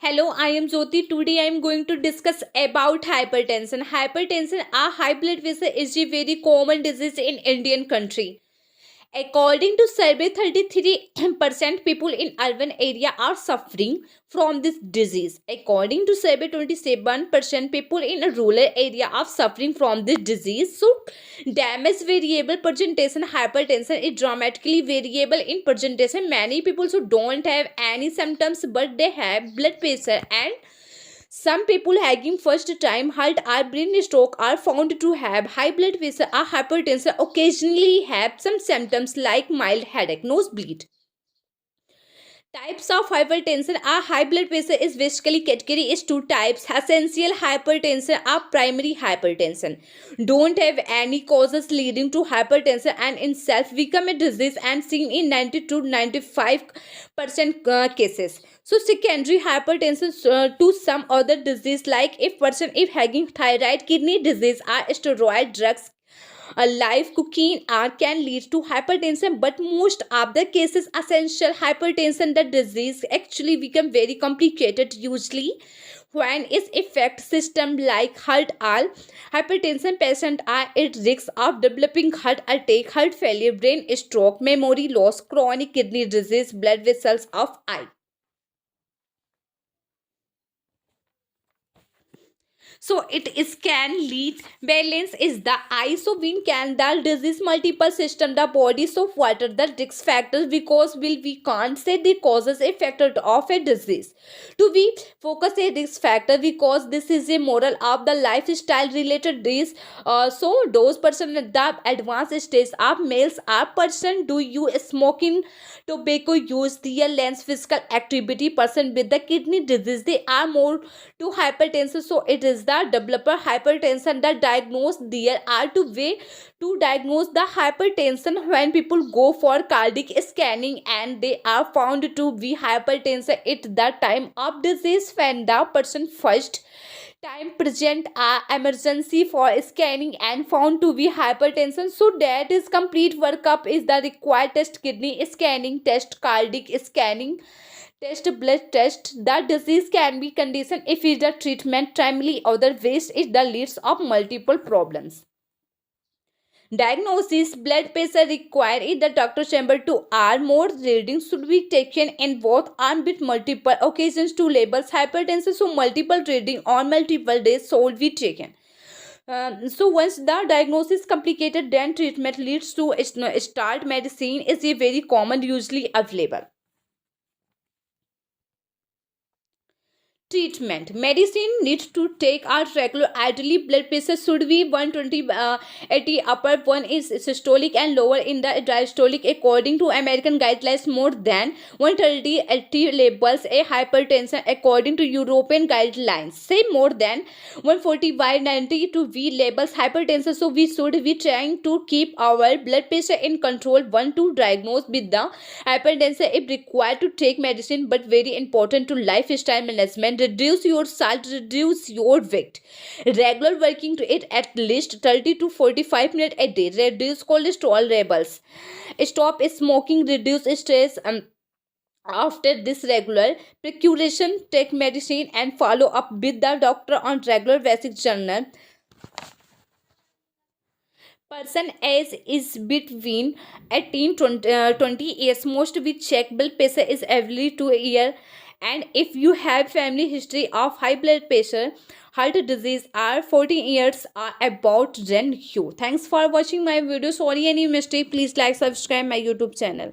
Hello, I am Jyoti. Today I am going to discuss about hypertension. Hypertension, a high blood pressure, is a very common disease in Indian country. According to survey, 33% people in urban area are suffering from this disease. According to survey, 27% people in a rural area are suffering from this disease. So, damage variable presentation hypertension is dramatically variable in presentation. Many people who don't have any symptoms but they have blood pressure, and some people having first time heart or brain stroke are found to have high blood pressure or hypertension, occasionally have some symptoms like mild headache, nosebleed. Types of hypertension are high blood pressure is basically category is two types: essential hypertension or primary hypertension. Don't have any causes leading to hypertension and in self become a disease and seen in 90 to 95% cases. So secondary hypertension to some other disease, like if person if having thyroid, kidney disease or steroid drugs, a live cooking can lead to hypertension, but most of the cases essential hypertension the disease actually become very complicated, usually when its effect system like heart or hypertension patient are at risk of developing heart attack, heart failure, brain stroke, memory loss, chronic kidney disease, blood vessels of eye. So it is can lead balance is the eye. So we can the disease multiple system the body. So what are the risk factors? Because we can't say the causes a factor of a disease. To be focus a risk factor because this is a moral of the lifestyle related disease. So those person at the advanced stage of males are person do you smoking, tobacco use, real lens physical activity, person with the kidney disease they are more to hypertension. So it is the developer hypertension that diagnose. There are two way to diagnose the hypertension. When people go for cardiac scanning and they are found to be hypertension at the time of disease, when the person first time present a emergency for scanning and found to be hypertension, so that is complete workup is the required test: kidney scanning test, cardiac scanning test, blood test. The disease can be conditioned if is the treatment timely, other ways it the leads of multiple problems. Diagnosis: blood pressure required in the doctor chamber to are more readings should be taken in both arm with multiple occasions to labels hypertension. So multiple reading on multiple days should be taken. So once the diagnosis complicated, then treatment leads to start medicine is a very common usually available. Treatment: medicine needs to take our regular. Ideally blood pressure should be 120 80 upper. One is systolic and lower in the diastolic. According to American guidelines, more than 130 80 labels a hypertension. According to European guidelines, say more than 140 by 90 to V labels hypertension. So we should be trying to keep our blood pressure in control. One to diagnose with the hypertension if required to take medicine, but very important to lifestyle management: reduce your salt, reduce your weight, regular working to it at least 30 to 45 minutes a day, reduce cholesterol levels, stop smoking, reduce stress. After this regular precaution, take medicine and follow up with the doctor on regular basic journal. Person age is between 18 20 years. Most we check blood pressure is every 2 year, and if you have family history of high blood pressure, heart disease are 14 years are about, then you. Thanks for watching my video. Sorry any mistake, please like subscribe my YouTube channel.